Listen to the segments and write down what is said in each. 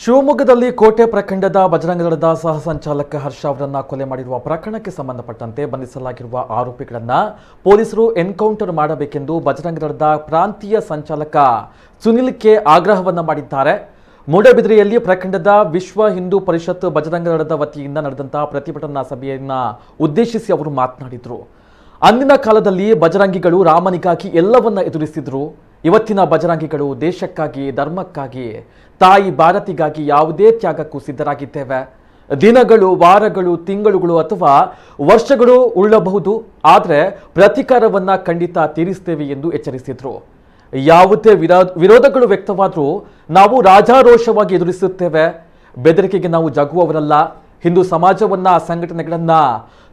ಶಿವಮೊಗ್ಗದಲ್ಲಿ ಕೋಟೆ ಪ್ರಖಂಡದ ಬಜರಂಗ ದಳದ ಸಹ ಸಂಚಾಲಕ ಹರ್ಷ ಅವರನ್ನ ಕೊಲೆ ಮಾಡಿರುವ ಪ್ರಕರಣಕ್ಕೆ ಸಂಬಂಧಪಟ್ಟಂತೆ ಬಂಧಿಸಲಾಗಿರುವ ಆರೋಪಿಗಳನ್ನ ಪೊಲೀಸರು ಎನ್ಕೌಂಟರ್ ಮಾಡಬೇಕೆಂದು ಬಜರಂಗ ದಳದ ಪ್ರಾಂತೀಯ ಸಂಚಾಲಕ ಸುನಿಲ್ ಕೆ ಆಗ್ರಹವನ್ನ ಮಾಡಿದ್ದಾರೆ. ಮೂಡಬಿದ್ರೆಯಲ್ಲಿ ಪ್ರಖಂಡದ ವಿಶ್ವ ಹಿಂದೂ ಪರಿಷತ್ ಬಜರಂಗ ದಳದ ವತಿಯಿಂದ ನಡೆದಂತಹ ಪ್ರತಿಭಟನಾ ಸಭೆಯನ್ನ ಉದ್ದೇಶಿಸಿ ಅವರು ಮಾತನಾಡಿದರು. ಅಂದಿನ ಕಾಲದಲ್ಲಿ ಬಜರಂಗಿಗಳು ರಾಮನಿಗಾಗಿ ಎಲ್ಲವನ್ನ ಎದುರಿಸಿದ್ರು. ಇವತ್ತಿನ ಬಜರಂಗಿಗಳು ದೇಶಕ್ಕಾಗಿ, ಧರ್ಮಕ್ಕಾಗಿ, ತಾಯಿ ಭಾರತಿಗಾಗಿ ಯಾವುದೇ ತ್ಯಾಗಕ್ಕೂ ಸಿದ್ಧರಾಗಿದ್ದೇವೆ. ದಿನಗಳು, ವಾರಗಳು, ತಿಂಗಳುಗಳು ಅಥವಾ ವರ್ಷಗಳು ಉಳ್ಳಬಹುದು, ಆದರೆ ಪ್ರತಿಕಾರವನ್ನ ಖಂಡಿತ ತೀರಿಸ್ತೇವೆ ಎಂದು ಎಚ್ಚರಿಸಿದ್ರು. ಯಾವುದೇ ವಿರೋಧಗಳು ವ್ಯಕ್ತವಾದರೂ ನಾವು ರಾಜಾರೋಷವಾಗಿ ಎದುರಿಸುತ್ತೇವೆ. ಬೆದರಿಕೆಗೆ ನಾವು ಜಗ್ಗುವವರಲ್ಲ. ಹಿಂದೂ ಸಮಾಜವನ್ನ, ಸಂಘಟನೆಗಳನ್ನ,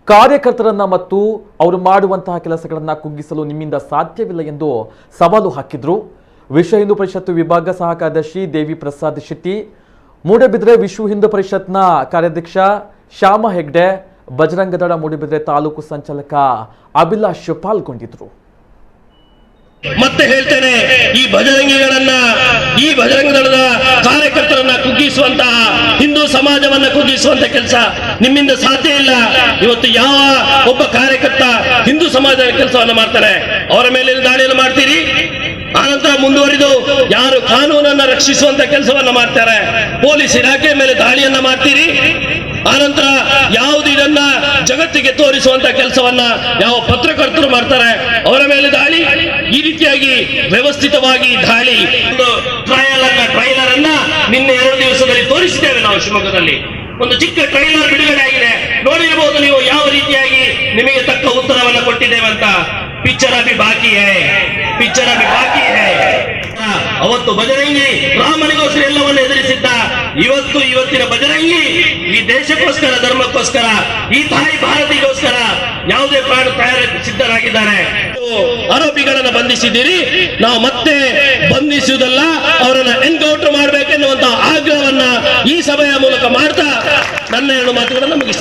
ಕಾರ್ಯಕರ್ತರನ್ನ ಮತ್ತು ಅವರು ಮಾಡುವಂತಹ ಕೆಲಸಗಳನ್ನ ಕುಗ್ಗಿಸಲು ನಿಮ್ಮಿಂದ ಸಾಧ್ಯವಿಲ್ಲ ಎಂದು ಸವಾಲು ಹಾಕಿದ್ರು. ವಿಶ್ವ ಹಿಂದೂ ಪರಿಷತ್ ವಿಭಾಗ ಸಹ ಕಾರ್ಯದರ್ಶಿ ದೇವಿ ಪ್ರಸಾದ್ ಶೆಟ್ಟಿ, ಮೂಡಬಿದ್ರೆ ವಿಶ್ವ ಹಿಂದೂ ಪರಿಷತ್ನ ಕಾರ್ಯಾಧ್ಯಕ್ಷ ಶ್ಯಾಮ ಹೆಗ್ಡೆ, ಬಜರಂಗ ದಳ ಮೂಡಬಿದ್ರೆ ತಾಲೂಕು ಸಂಚಾಲಕ ಅಭಿಲಾಷ್ ಪಾಲ್ಗೊಂಡಿದ್ರು. ಮತ್ತೆ ಹೇಳ್ತೇನೆ, ಈ ಬಜರಂಗ ದಳದ ಕಾರ್ಯಕರ್ತರನ್ನ ಕುಗ್ಗಿಸುವಂತಹ, ಹಿಂದೂ ಸಮಾಜವನ್ನ ಕುಗ್ಗಿಸುವಂತ ಕೆಲಸ ನಿಮ್ಮಿಂದ ಸಾಧ್ಯ ಇಲ್ಲ. ಇವತ್ತು ಯಾವ ಒಬ್ಬ ಕಾರ್ಯಕರ್ತ ಹಿಂದೂ ಸಮಾಜದ ಕೆಲಸವನ್ನ ಮಾಡ್ತಾರೆ, ಅವರ ಮೇಲೆ ದಾಳಿಯನ್ನು ಮಾಡ್ತೀರಿ. ಆನಂತರ ಮುಂದುವರಿದು ಯಾರು ಕಾನೂನನ್ನ ರಕ್ಷಿಸುವಂತ ಕೆಲಸವನ್ನ ಮಾಡ್ತಾರೆ, ಪೊಲೀಸ್ ಇಲಾಖೆ ಮೇಲೆ ದಾಳಿಯನ್ನ ಮಾಡ್ತೀರಿ. ಆನಂತರ ಯಾವುದು ಇದನ್ನ ಜಗತ್ತಿಗೆ ತೋರಿಸುವಂತ ಕೆಲಸವನ್ನ ಯಾವ ಪತ್ರಕರ್ತರು ಮಾಡ್ತಾರೆ, ಅವರ ಮೇಲೆ ದಾಳಿ. ಈ ರೀತಿಯಾಗಿ ವ್ಯವಸ್ಥಿತವಾಗಿ ದಾಳಿ. ಟ್ರೈಲರ್ ಅನ್ನ ನಿನ್ನೆ 2 ದಿವಸದಲ್ಲಿ ತೋರಿಸಿದ್ದೇವೆ ನಾವು ಶಿವಮೊಗ್ಗದಲ್ಲಿ. ಒಂದು ಚಿಕ್ಕ ಟ್ರೈಲರ್ ಬಿಡುಗಡೆ ಆಗಿದೆ, ನೋಡಿರಬಹುದು ನೀವು ಯಾವ ರೀತಿಯಾಗಿ ನಿಮಗೆ ತಕ್ಕ ಉತ್ತರವನ್ನ ಕೊಟ್ಟಿದ್ದೇವೆ ಅಂತ. ಪಿಕ್ಚರ್ ಅಭಿ ಬಾಕಿ ಹೈ. ಅವತ್ತು ಬಜರಂಗಿ ರಾಮನಿಗೋಸ್ಕರ ಎಲ್ಲವನ್ನು ಎದುರಿಸಿದ್ದ. ಇವತ್ತಿನ ಬಜರಂಗಿ ಈ ದೇಶಕ್ಕೋಸ್ಕರ, ಧರ್ಮಕ್ಕೋಸ್ಕರ, ಈ ತಾಯಿ ಭಾರತಿಗೋಸ್ಕರ ಯಾವುದೇ ಪ್ರಾಣ ಸಿದ್ಧರಾಗಿದ್ದಾರೆ. ಆರೋಪಿಗಳನ್ನ ಬಂಧಿಸಿದ್ದೀರಿ, ನಾವು ಮತ್ತೆ ಬಂಧಿಸುವುದಲ್ಲ, ಅವರನ್ನ ಎನ್ಕೌಂಟರ್ ಮಾಡಬೇಕೆನ್ನುವಂತಹ ಆಗ್ರಹವನ್ನ ಈ ಸಭೆಯ ಮೂಲಕ ಮಾಡ್ತಾ ನನ್ನ 2 ಮಾತುಗಳನ್ನು ಮುಗಿಸ್ತೀನಿ.